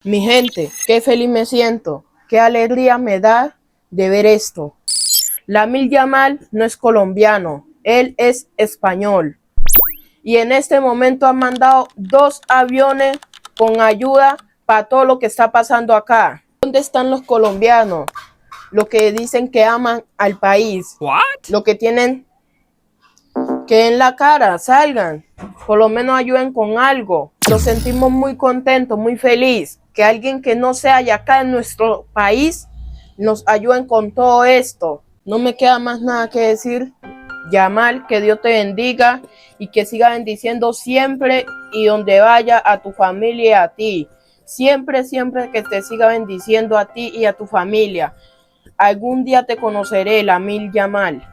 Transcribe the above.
Mi gente, qué feliz me siento, qué alegría me da de ver esto. Lamine Yamal no es colombiano, él es español. Y en este momento han mandado 2 aviones con ayuda para todo lo que está pasando acá. ¿Dónde están los colombianos? Los que dicen que aman al país. What? Los que tienen que en la cara, salgan, por lo menos ayuden con algo. Nos sentimos muy contentos, muy felices, que alguien que no sea de acá en nuestro país nos ayuden con todo esto. No me queda más nada que decir. Yamal, que Dios te bendiga y que siga bendiciendo siempre y donde vaya a tu familia y a ti. Siempre, siempre que te siga bendiciendo a ti y a tu familia. Algún día te conoceré, Lamine Yamal.